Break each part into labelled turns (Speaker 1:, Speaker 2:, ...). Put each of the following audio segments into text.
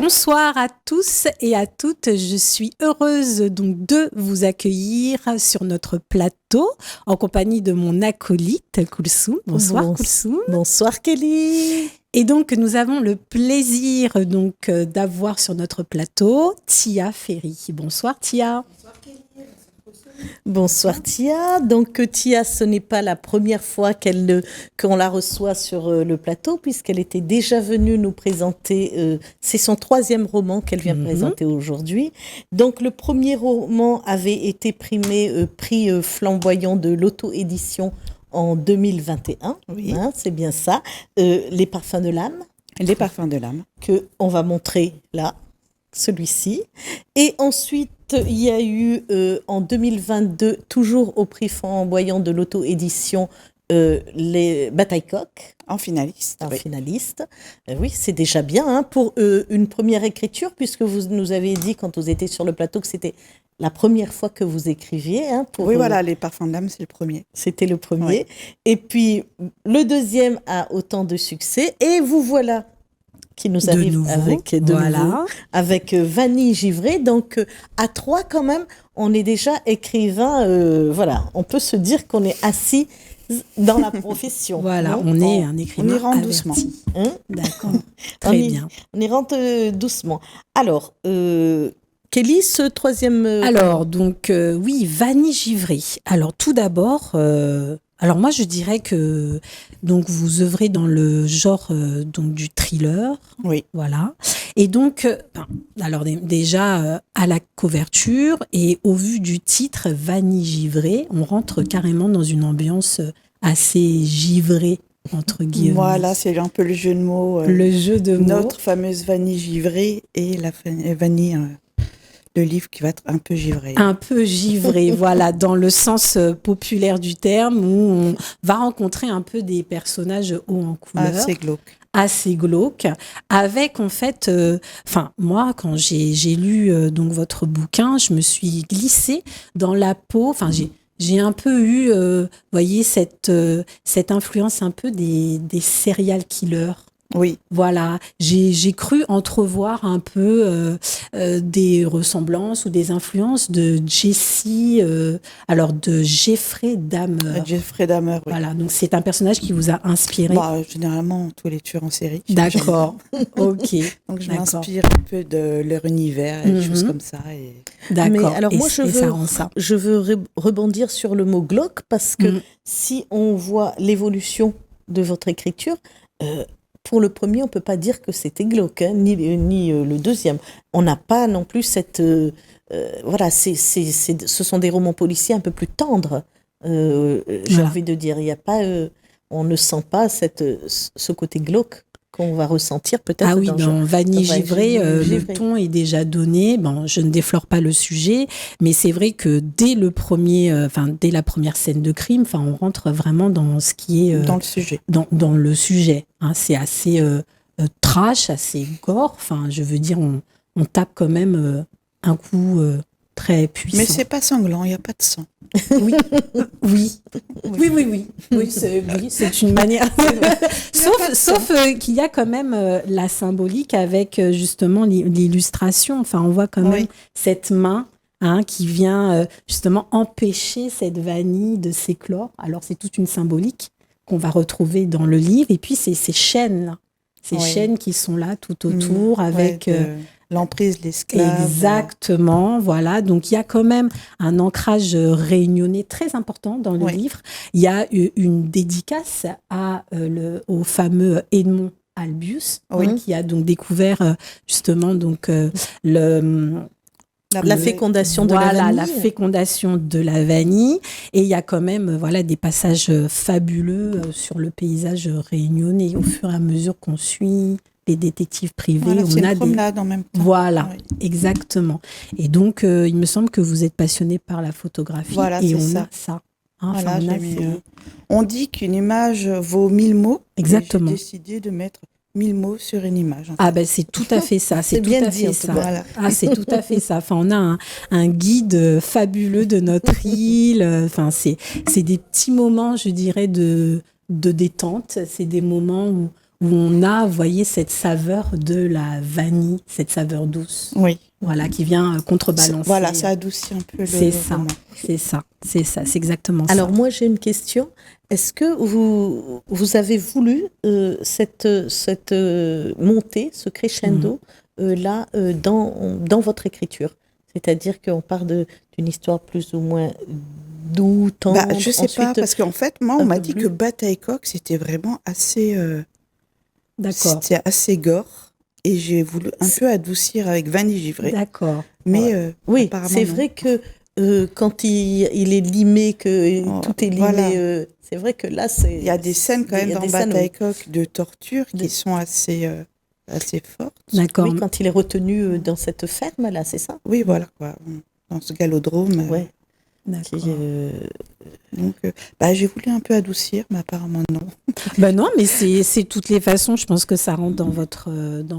Speaker 1: Bonsoir à tous et à toutes. Je suis heureuse donc de vous accueillir sur notre plateau en compagnie de mon acolyte Koulsoum. Bonsoir Koulsoum.
Speaker 2: Bonsoir Kelly.
Speaker 1: Et donc nous avons le plaisir donc d'avoir sur notre plateau Tia Ferry. Bonsoir Tia. Bonsoir Kelly.
Speaker 2: Bonsoir Tia. Donc Tia, ce n'est pas la première fois qu'on la reçoit sur le plateau, puisqu'elle était déjà venue nous présenter, c'est son 3e roman qu'elle vient présenter aujourd'hui. Donc le premier roman avait été prix flamboyant de l'auto-édition en 2021,
Speaker 3: oui.
Speaker 2: C'est bien ça, Les parfums de l'âme.
Speaker 3: Les parfums de l'âme.
Speaker 2: Qu'on va montrer là, celui-ci. Et ensuite, il y a eu en 2022, toujours au prix flamboyant de l'auto-édition, les Bataille Coq.
Speaker 3: En finaliste.
Speaker 2: En finaliste. Oui, c'est déjà bien pour une première écriture, puisque vous nous avez dit quand vous étiez sur le plateau que c'était la première fois que vous écriviez.
Speaker 3: Oui, voilà, Les parfums de l'âme, c'est le premier.
Speaker 2: C'était le premier.
Speaker 3: Oui.
Speaker 2: Et puis, le deuxième a autant de succès. Et vous voilà qui nous arrive avec Vanille Givré. Donc, à 3 quand même, on est déjà écrivain. On peut se dire qu'on est assis dans la profession.
Speaker 1: Voilà, on est un écrivain.
Speaker 3: On y rentre doucement.
Speaker 1: D'accord, très bien.
Speaker 2: On y rentre doucement. Alors, Kelly, ce 3e...
Speaker 1: Alors, donc, oui, Vanille Givré. Alors, tout d'abord... Alors moi, je dirais que donc vous œuvrez dans le genre donc du thriller,
Speaker 3: oui,
Speaker 1: voilà. Et donc, alors déjà à la couverture et au vu du titre Vanille Givré, on rentre carrément dans une ambiance assez givrée entre guillemets.
Speaker 3: Voilà, c'est un peu le jeu de mots.
Speaker 1: Le jeu de mots.
Speaker 3: Notre fameuse vanille givrée et la vanille. Le livre qui va être un peu givré.
Speaker 1: Un peu givré, voilà, dans le sens populaire du terme, où on va rencontrer un peu des personnages hauts en couleur. Assez glauque. Avec, en fait, moi, quand j'ai lu donc votre bouquin, je me suis glissée dans la peau, j'ai un peu eu, voyez, cette influence un peu des serial killers.
Speaker 3: Oui.
Speaker 1: Voilà, j'ai cru entrevoir un peu des ressemblances ou des influences de de Jeffrey Dahmer.
Speaker 3: Jeffrey Dahmer, oui.
Speaker 1: Voilà, donc c'est un personnage qui vous a inspiré.
Speaker 3: Généralement, tous les tueurs en série.
Speaker 1: D'accord, ok.
Speaker 3: Donc je m'inspire un peu de leur univers et des choses comme ça.
Speaker 1: D'accord,
Speaker 2: mais alors moi je veux rebondir sur le mot glauque, parce que si on voit l'évolution de votre écriture... pour le premier, on ne peut pas dire que c'était glauque, ni le deuxième. On n'a pas non plus cette... ce sont des romans policiers un peu plus tendres, j'ai envie de dire. Il y a pas, on ne sent pas ce côté glauque qu'on va ressentir peut-être.
Speaker 1: Ah oui, dans Vanille Givré, le ton est déjà donné. Bon, je ne déflore pas le sujet, mais c'est vrai que dès la première scène de crime, on rentre vraiment dans ce qui est
Speaker 3: dans le sujet.
Speaker 1: Dans le sujet, c'est assez trash, assez gore. Je veux dire, on tape quand même un coup très puissant.
Speaker 3: Mais c'est pas sanglant, il n'y a pas de sang.
Speaker 1: Oui, c'est une manière. Sauf qu'il y a quand même la symbolique avec justement l'illustration. On voit quand même cette main qui vient justement empêcher cette vanille de s'éclore. Alors c'est toute une symbolique qu'on va retrouver dans le livre. Et puis c'est ces chaînes-là, chaînes qui sont là tout autour avec...
Speaker 3: l'emprise, l'esclave.
Speaker 1: Exactement, voilà. Donc, il y a quand même un ancrage réunionnais très important dans le livre. Il y a une dédicace au fameux Edmond Albius, qui a donc découvert justement
Speaker 2: la fécondation de la vanille.
Speaker 1: La fécondation de la vanille. Et il y a quand même des passages fabuleux sur le paysage réunionnais au fur et à mesure qu'on suit les détectives privés.
Speaker 3: C'est une promenade en même temps.
Speaker 1: Voilà, exactement. Et donc, il me semble que vous êtes passionné par la photographie.
Speaker 3: Voilà,
Speaker 1: et
Speaker 3: c'est
Speaker 1: a ça.
Speaker 3: On dit qu'une image vaut 1000 mots.
Speaker 1: Exactement.
Speaker 3: J'ai décidé de mettre 1000 mots sur une image.
Speaker 1: C'est tout à fait ça. C'est tout
Speaker 2: bien
Speaker 1: à
Speaker 2: dit,
Speaker 1: fait ça.
Speaker 2: Voilà.
Speaker 1: C'est tout à fait ça. On a un guide fabuleux de notre île. C'est des petits moments, je dirais, de détente. C'est des moments où où on a, vous voyez, cette saveur de la vanille, cette saveur douce.
Speaker 3: Oui.
Speaker 1: Voilà, qui vient contrebalancer.
Speaker 3: Voilà, ça adoucit un peu le roman.
Speaker 1: C'est ça, c'est exactement ça.
Speaker 2: Alors moi, j'ai une question. Est-ce que vous avez voulu cette montée, ce crescendo, là, dans votre écriture? C'est-à-dire qu'on part d'une histoire plus ou moins doux, tendre.
Speaker 3: Je sais pas, parce qu'en fait, moi, on m'a dit que Bataille Coq, c'était vraiment assez...
Speaker 1: D'accord.
Speaker 3: C'était assez gore. Et j'ai voulu un peu adoucir avec Vanille givrée.
Speaker 1: D'accord.
Speaker 3: Mais
Speaker 2: oui, c'est vrai que quand il est limé, que tout est limé, voilà. C'est vrai que là, c'est...
Speaker 3: Il y a des scènes quand même dans Bataille Coq de torture qui sont assez fortes.
Speaker 2: D'accord. Oui, quand il est retenu dans cette ferme, là, c'est ça?
Speaker 3: Oui, voilà, quoi. Dans ce galodrome.
Speaker 2: Ouais.
Speaker 3: D'accord. Donc, j'ai voulu un peu adoucir, mais apparemment non.
Speaker 1: Non, mais c'est toutes les façons. Je pense que ça rentre dans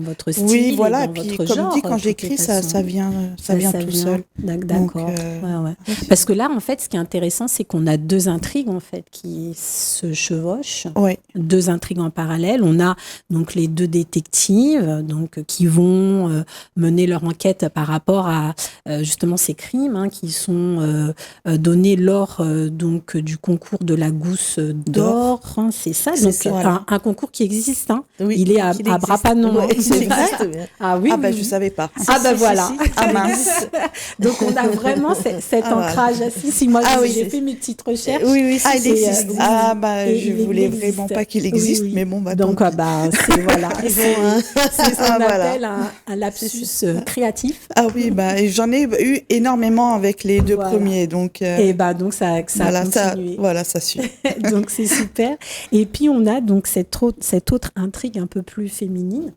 Speaker 1: votre style.
Speaker 3: Oui, voilà. Et puis, comme
Speaker 1: genre,
Speaker 3: dit, quand j'écris, ça vient tout seul.
Speaker 1: D'accord. Ouais. Parce que là, en fait, ce qui est intéressant, c'est qu'on a deux intrigues en fait qui se chevauchent.
Speaker 3: Ouais.
Speaker 1: Deux intrigues en parallèle. On a donc les deux détectives, donc qui vont mener leur enquête par rapport à justement ces crimes qui sont donné lors donc du concours de la gousse d'or, c'est ça, donc voilà. un concours qui existe, oui, il est à Brapanon,
Speaker 3: c'est vrai.
Speaker 1: Ah oui,
Speaker 3: je savais pas.
Speaker 1: Voilà.
Speaker 3: Ah mince.
Speaker 1: Donc on a vraiment cet ancrage. Si moi j'ai fait mes petites recherches.
Speaker 3: Oui, il existe. Je voulais vraiment pas qu'il existe, mais bon,
Speaker 1: donc c'est voilà, c'est ce qu'on appelle un lapsus créatif.
Speaker 3: Ah oui, j'en ai eu énormément avec les deux premiers, donc.
Speaker 1: Et donc ça a continué.
Speaker 3: Ça suit.
Speaker 1: Donc c'est super. Et puis on a donc cette autre intrigue un peu plus féminine,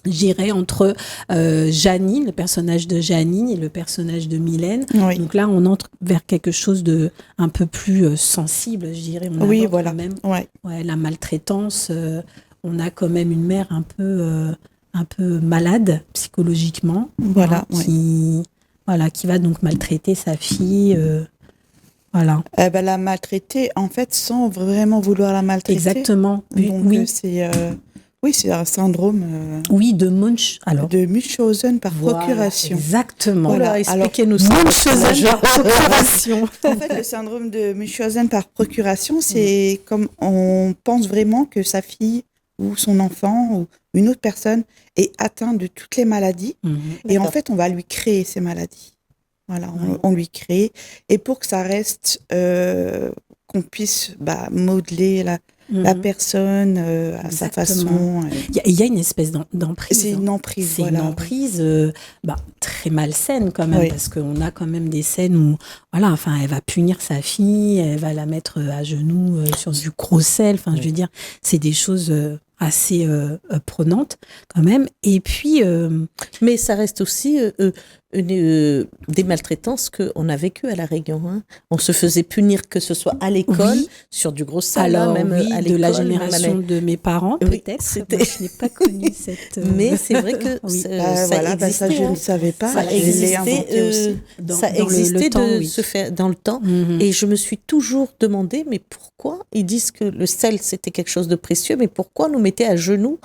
Speaker 1: j'irais entre Janine, le personnage de Janine, et le personnage de Mylène.
Speaker 3: Oui.
Speaker 1: Donc là, on entre vers quelque chose de un peu plus sensible, je dirais. On
Speaker 3: oui, voilà.
Speaker 1: Quand même,
Speaker 3: ouais,
Speaker 1: la maltraitance. On a quand même une mère un peu malade psychologiquement,
Speaker 3: voilà,
Speaker 1: qui va donc maltraiter sa fille. Voilà.
Speaker 3: La maltraiter, en fait, sans vraiment vouloir la maltraiter.
Speaker 1: Exactement.
Speaker 3: Donc,
Speaker 1: oui.
Speaker 3: C'est un syndrome.
Speaker 1: De Munch. Alors.
Speaker 3: De Munchausen par procuration.
Speaker 1: Exactement.
Speaker 2: Voilà, expliquez-nous ça.
Speaker 1: Munchausen par procuration.
Speaker 3: En fait, le syndrome de Munchausen par procuration, c'est comme on pense vraiment que sa fille ou son enfant ou une autre personne est atteint de toutes les maladies. Et en fait, on va lui créer ces maladies. Voilà, on lui crée. Et pour que ça reste, qu'on puisse modeler la personne à sa façon.
Speaker 1: Il y a une espèce d'emprise.
Speaker 3: C'est une emprise,
Speaker 1: C'est une emprise très malsaine quand même, parce qu'on a quand même des scènes où, elle va punir sa fille, elle va la mettre à genoux sur du gros sel. Enfin, je veux dire, c'est des choses assez prenantes quand même. Et puis...
Speaker 2: Mais ça reste aussi... des maltraitances qu'on a vécues à La Réunion. On se faisait punir, que ce soit à l'école, sur du gros sale, même à l'école.
Speaker 1: De la génération de mes parents, peut-être. Moi, je n'ai pas connu cette...
Speaker 2: Mais c'est vrai que ça existait.
Speaker 3: Ça, je ne savais pas.
Speaker 2: Ça existait, se faire dans le temps. Et je me suis toujours demandé, mais pourquoi ils disent que le sel, c'était quelque chose de précieux, mais pourquoi on nous mettait à genoux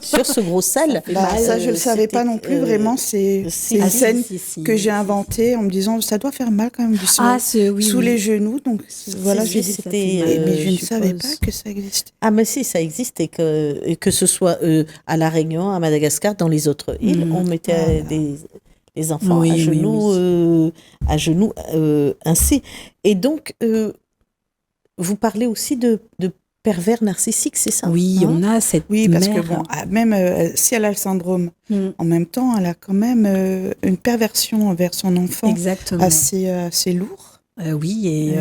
Speaker 2: sur ce gros sel.
Speaker 3: Ça, je le savais pas non plus, vraiment. C'est une scène que j'ai inventée en me disant, ça doit faire mal quand même du sang sous les genoux. Donc voilà, j'ai dit, mais je ne savais pas que ça existait.
Speaker 2: Ah, mais si, ça existe, et que ce soit à La Réunion, à Madagascar, dans les autres îles, on mettait des enfants à genoux ainsi. Et donc, vous parlez aussi de pervers narcissique, c'est ça?
Speaker 1: Oui, on a cette
Speaker 3: parce
Speaker 1: mère.
Speaker 3: que même si elle a le syndrome, en même temps, elle a quand même une perversion envers son enfant.
Speaker 1: Exactement.
Speaker 3: Assez lourd.
Speaker 1: Oui,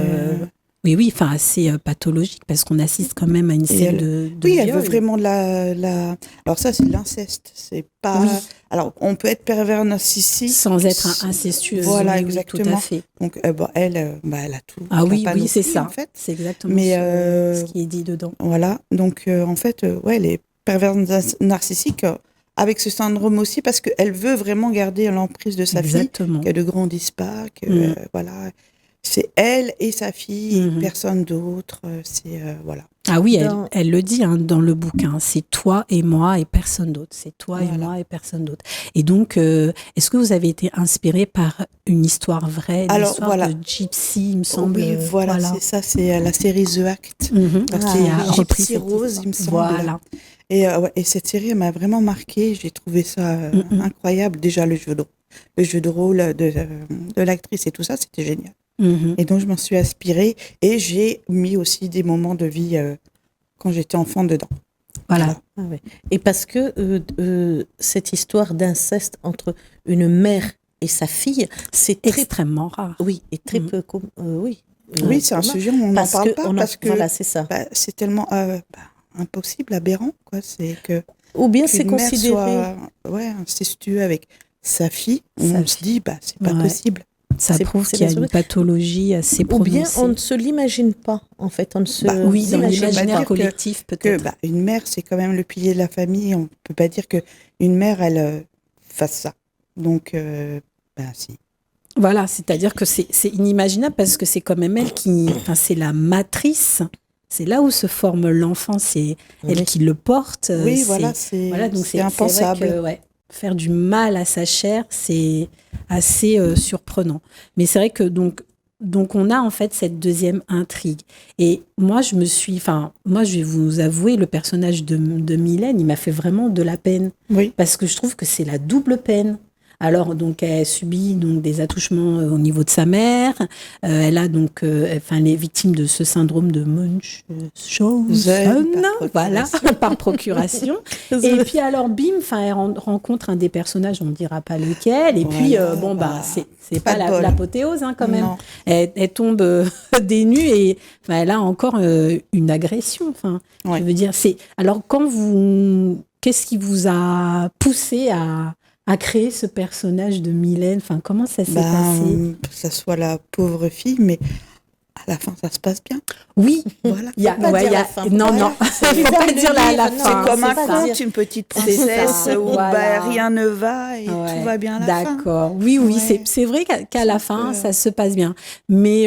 Speaker 1: assez pathologique, parce qu'on assiste quand même à une scène de viol.
Speaker 3: Elle veut vraiment Alors ça, c'est de l'inceste. C'est pas... Alors, on peut être pervers narcissique...
Speaker 1: Sans être incestueux.
Speaker 3: Voilà, exactement.
Speaker 1: Tout à fait.
Speaker 3: Donc, elle a tout.
Speaker 1: Ah oui, c'est ça.
Speaker 3: En fait.
Speaker 1: C'est exactement ce qui est dit dedans.
Speaker 3: Voilà. Donc, en fait, elle est pervers narcissique avec ce syndrome aussi, parce qu'elle veut vraiment garder l'emprise de sa fille, qu'elle ne grandisse pas, voilà... C'est elle et sa fille, personne d'autre. Voilà.
Speaker 1: Ah oui, elle le dit dans le bouquin, c'est toi et moi et personne d'autre. C'est toi et moi et personne d'autre. Et donc, est-ce que vous avez été inspiré par une histoire vraie, l'histoire de Gypsy, il me semble?
Speaker 3: Oui, voilà. C'est ça, c'est la série The Act. Gypsy Rose, il me semble.
Speaker 1: Voilà.
Speaker 3: Et cette série, elle m'a vraiment marquée. J'ai trouvé ça incroyable. Déjà, le jeu de rôle de l'actrice et tout ça, c'était génial. Et donc, je m'en suis inspirée. Et j'ai mis aussi des moments de vie quand j'étais enfant dedans.
Speaker 1: Voilà.
Speaker 2: Ah ouais. Et parce que cette histoire d'inceste entre une mère et sa fille, c'est
Speaker 1: extrêmement rare.
Speaker 2: Oui, et très peu... oui,
Speaker 3: c'est un sujet où on n'en parle pas parce que
Speaker 2: voilà, c'est ça.
Speaker 3: C'est tellement impossible, aberrant, quoi. C'est que
Speaker 2: ou bien c'est considéré
Speaker 3: incestueux avec sa fille. On se dit c'est pas possible.
Speaker 1: Ça prouve qu'il y a une pathologie assez prononcée.
Speaker 2: Ou bien on ne se l'imagine pas, en fait. On ne se
Speaker 1: oui, dans l'imaginaire collectif, peut-être.
Speaker 3: Une mère, c'est quand même le pilier de la famille. On ne peut pas dire qu'une mère, elle fasse ça. Donc, si.
Speaker 1: Voilà, c'est-à-dire que c'est inimaginable parce que c'est quand même elle c'est la matrice. C'est là où se forme l'enfant, c'est elle qui le porte.
Speaker 3: Oui, donc c'est impensable.
Speaker 1: C'est vrai que, faire du mal à sa chair, c'est assez surprenant. Mais c'est vrai que donc on a en fait cette deuxième intrigue. Et moi, je vais vous avouer, le personnage de Mylène, il m'a fait vraiment de la peine.
Speaker 3: Oui.
Speaker 1: Parce que je trouve que c'est la double peine. Alors, donc, elle subit des attouchements au niveau de sa mère. Elle a les victimes de ce syndrome de Munchausen, voilà, par procuration. Et puis alors, bim, elle rencontre un des personnages, on ne dira pas lequel. Et puis, c'est pas l'apothéose quand même. Elle tombe des nues et elle a encore une agression. Je veux dire, alors qu'est-ce qui vous a poussé à créer ce personnage de Mylène? Comment ça s'est passé?
Speaker 3: Que ça soit la pauvre fille, mais à la fin, ça se passe bien.
Speaker 1: Oui,
Speaker 3: voilà.
Speaker 1: Il faut pas dire la fin.
Speaker 3: C'est comme un conte, une petite princesse où rien ne va et tout va bien à la fin.
Speaker 1: D'accord. Oui, c'est vrai qu'à la fin, ça se passe bien. Mais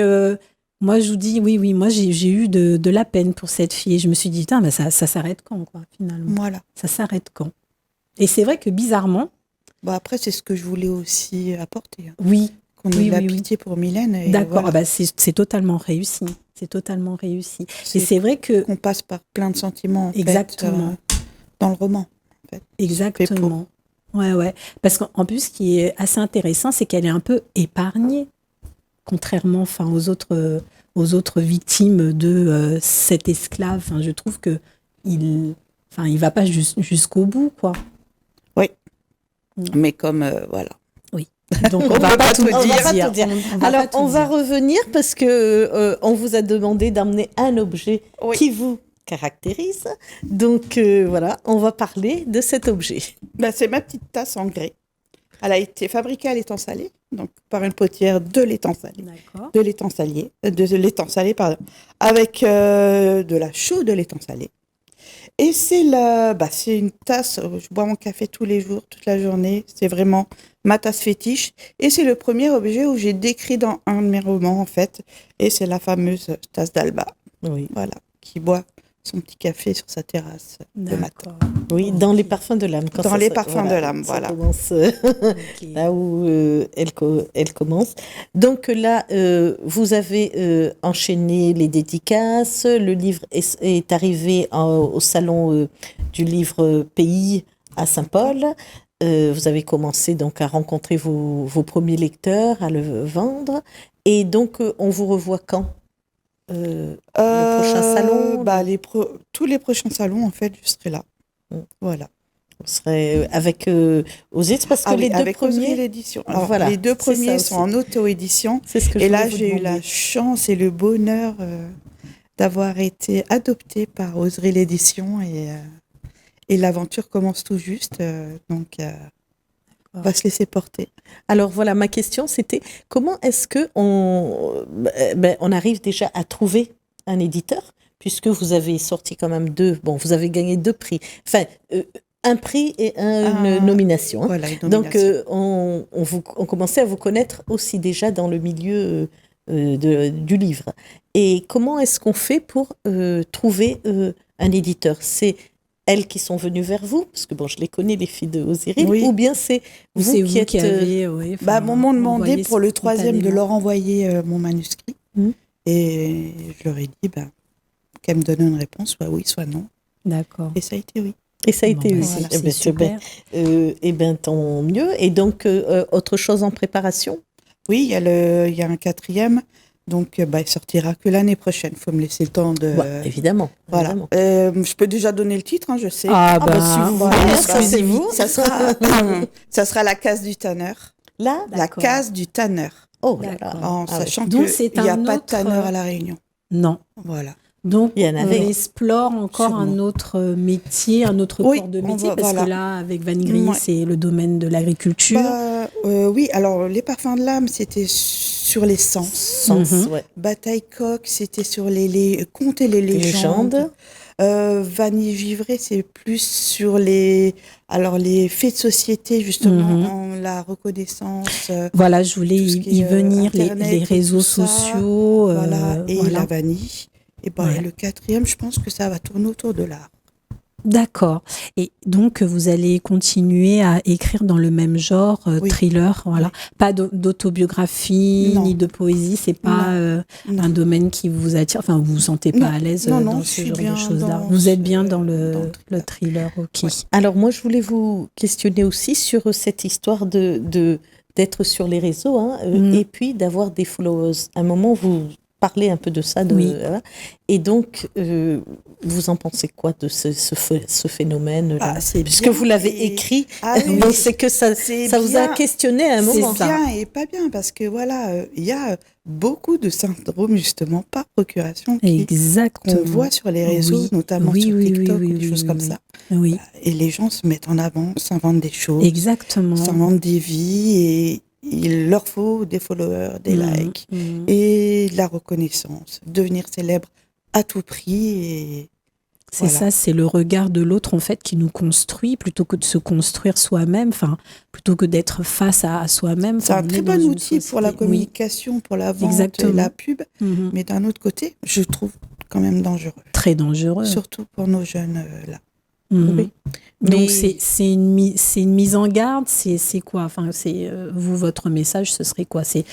Speaker 1: moi, je vous dis, moi, j'ai eu de la peine pour cette fille. Et je me suis dit, ça s'arrête quand, quoi, finalement?
Speaker 3: Voilà.
Speaker 1: Ça s'arrête quand? Et c'est vrai que bizarrement,
Speaker 3: après, c'est ce que je voulais aussi apporter.
Speaker 1: Oui.
Speaker 3: Qu'on ait de la pitié pour Mylène.
Speaker 1: D'accord, c'est totalement réussi. C'est totalement réussi. Et c'est vrai qu'on
Speaker 3: passe par plein de sentiments.
Speaker 1: Exactement.
Speaker 3: Dans le roman. En fait.
Speaker 1: Exactement. Ouais. Parce qu'en plus, ce qui est assez intéressant, c'est qu'elle est un peu épargnée, contrairement aux autres victimes de cet esclave. Je trouve que il va pas jusqu'au bout, quoi.
Speaker 3: Oui. Mais comme, voilà.
Speaker 1: Oui. Donc, on va pas tout dire.
Speaker 2: Alors, on va revenir parce que on vous a demandé d'amener un objet qui vous caractérise. Donc, voilà, on va parler de cet objet.
Speaker 3: C'est ma petite tasse en grès. Elle a été fabriquée à l'étang salé, donc par une potière de l'étang salé.
Speaker 1: D'accord.
Speaker 3: De l'étang salé, pardon. Avec de la chaux de l'étang salé. Et c'est une tasse, je bois mon café tous les jours, toute la journée. C'est vraiment ma tasse fétiche. Et c'est le premier objet où j'ai décrit dans un de mes romans, en fait. Et c'est la fameuse tasse d'Alba.
Speaker 2: Oui. Voilà,
Speaker 3: qui boit son petit café sur sa terrasse le matin.
Speaker 2: Oui, dans les parfums de l'âme.
Speaker 3: Dans les parfums de l'âme, voilà.
Speaker 2: Ça commence là où elle commence. Donc là, vous avez enchaîné les dédicaces. Le livre est arrivé au salon du livre Pays à Saint-Paul. Vous avez commencé donc à rencontrer vos premiers lecteurs, à le vendre. Et donc, on vous revoit quand ? Le prochain salon
Speaker 3: tous les prochains salons, en fait, je serai là. Voilà.
Speaker 2: Vous serez avec Ositz parce que les deux premiers...
Speaker 3: l'édition. Alors, les deux premiers sont en auto-édition. Et là, j'ai eu la chance et le bonheur d'avoir été adoptée par Oserie l'édition et l'aventure commence tout juste. Donc, on va se laisser porter.
Speaker 2: Alors voilà, ma question c'était comment est-ce que on arrive déjà à trouver un éditeur, puisque vous avez sorti quand même vous avez gagné 2 prix, un prix et une nomination.
Speaker 3: Voilà,
Speaker 2: une nomination. Donc on commençait à vous connaître aussi déjà dans le milieu du livre. Et comment est-ce qu'on fait pour trouver un éditeur? C'est elles qui sont venues vers vous, parce que je les connais, les filles de Osiris, ou bien c'est vous qui avez...
Speaker 3: m'ont demandé pour le 3e de leur envoyer mon manuscrit. Et je leur ai dit qu'elles me donnent une réponse, soit oui, soit non.
Speaker 1: D'accord.
Speaker 3: Et ça a été oui.
Speaker 2: Et ça a été oui. Voilà, c'est super. Tant mieux. Et donc, autre chose en préparation?
Speaker 3: Oui, il y a un 4e. Donc, il sortira que l'année prochaine. Il faut me laisser le temps de...
Speaker 2: évidemment.
Speaker 3: Voilà.
Speaker 2: Évidemment.
Speaker 3: Je peux déjà donner le titre, je sais.
Speaker 2: Si vous voulez,
Speaker 3: ça sera La case du tanneur. La case du tanneur.
Speaker 2: Oh, d'accord.
Speaker 3: En sachant qu'il n'y a pas de tanneur à La Réunion.
Speaker 1: Non.
Speaker 3: Voilà.
Speaker 1: Donc, on explore encore un autre métier, un autre corps de métier, parce que là, avec Van Gris, c'est le domaine de l'agriculture.
Speaker 3: Oui, alors les parfums de l'âme, c'était sur les sens. Bataille coq, c'était sur les contes et les légendes. Vanille givrée, c'est plus sur les faits de société, justement, la reconnaissance.
Speaker 1: Voilà, je voulais y venir, les réseaux sociaux.
Speaker 3: Et la vanille. Et le 4e, je pense que ça va tourner autour de l'art.
Speaker 1: D'accord. Et donc, vous allez continuer à écrire dans le même genre, thriller, voilà. Pas d'autobiographie, ni de poésie, c'est pas un domaine qui vous attire, enfin, vous vous sentez pas à l'aise dans ce genre de choses-là. Vous êtes bien dans le thriller, ok.
Speaker 2: Ouais. Alors, moi, je voulais vous questionner aussi sur cette histoire d'être sur les réseaux, et puis d'avoir des followers. À un moment, vous parler un peu de ça. Et donc, vous en pensez quoi de ce phénomène-là? Puisque vous l'avez écrit, donc c'est que ça vous a questionné à un moment.
Speaker 3: C'est bien et pas bien, parce que il y a beaucoup de syndromes, justement, par procuration qu'on voit sur les réseaux, notamment sur TikTok ou des choses comme ça.
Speaker 1: Oui.
Speaker 3: Et les gens se mettent en avant, s'inventent des choses.
Speaker 1: Exactement.
Speaker 3: S'inventent des vies et il leur faut des followers, des likes et de la reconnaissance, devenir célèbre à tout prix. Et
Speaker 1: c'est ça, c'est le regard de l'autre en fait qui nous construit plutôt que de se construire soi-même, plutôt que d'être face à soi-même.
Speaker 3: C'est un très bon outil pour la communication, pour la vente et la pub, mais d'un autre côté, je trouve quand même dangereux.
Speaker 1: Très dangereux.
Speaker 3: Surtout pour nos jeunes là.
Speaker 1: Oui. Donc c'est une mise en garde, c'est quoi? Enfin, vous, votre message, ce serait quoi? C'est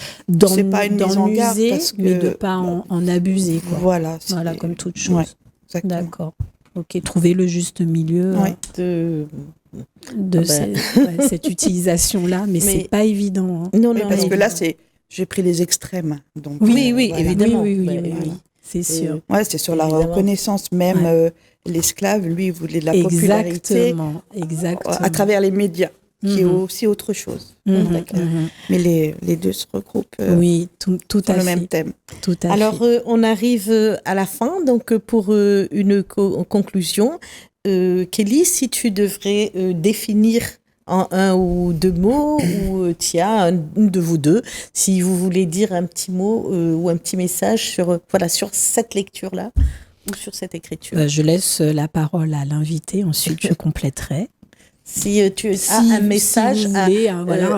Speaker 3: pas une mise en garde,
Speaker 1: mais de pas en abuser, quoi.
Speaker 3: Voilà,
Speaker 1: comme toute chose. D'accord. Ok, trouver le juste milieu de cette utilisation-là, mais c'est pas évident.
Speaker 3: Non, parce que là, j'ai pris les extrêmes. Donc,
Speaker 1: oui, évidemment. Oui. C'est sûr.
Speaker 3: C'est sur la reconnaissance, même l'esclave, lui, il voulait de la popularité.
Speaker 1: Exactement.
Speaker 3: À travers les médias, qui est aussi autre chose. Mais les deux se regroupent
Speaker 1: tout à
Speaker 3: le même thème.
Speaker 1: Tout à
Speaker 2: Alors, on arrive à la fin, donc pour une conclusion. Kelly, si tu devrais définir en un ou deux mots, ou Tia, une de vous deux, si vous voulez dire un petit mot ou un petit message sur cette lecture-là ou sur cette écriture.
Speaker 1: Je laisse la parole à l'invité, ensuite je compléterai.
Speaker 2: Si tu as un message
Speaker 1: un petit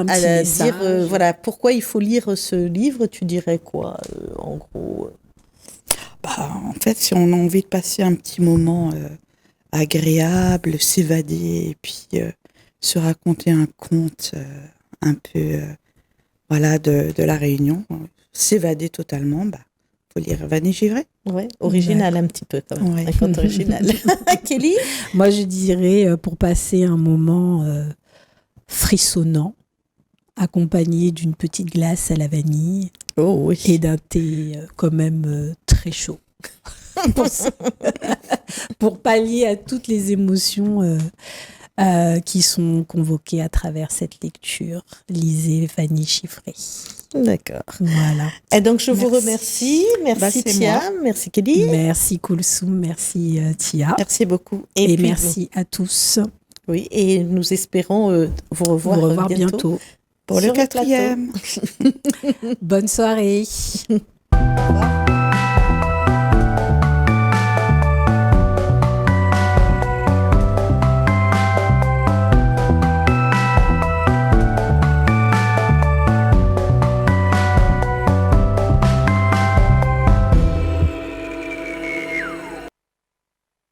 Speaker 1: message.
Speaker 2: Dire, pourquoi il faut lire ce livre, tu dirais quoi, en gros
Speaker 3: en fait, si on a envie de passer un petit moment agréable, s'évader, et puis se raconter un conte un peu de la Réunion, s'évader totalement, faut lire Vanille givrée.
Speaker 2: Ouais, original un petit peu quand même, un conte original. Kelly?
Speaker 1: Moi, je dirais pour passer un moment frissonnant, accompagné d'une petite glace à la vanille et d'un thé quand même très chaud. Pour pallier à toutes les émotions qui sont convoquées à travers cette lecture. Lisez Vanille givrée.
Speaker 2: D'accord.
Speaker 1: Voilà.
Speaker 2: Et donc, je vous remercie. Merci Tia, merci Kelly.
Speaker 1: Merci Koulsoum, merci Tia.
Speaker 3: Merci beaucoup.
Speaker 1: Et merci à tous.
Speaker 2: Oui, et nous espérons vous revoir bientôt.
Speaker 3: Pour le 4e.
Speaker 1: Bonne soirée.
Speaker 2: Au revoir.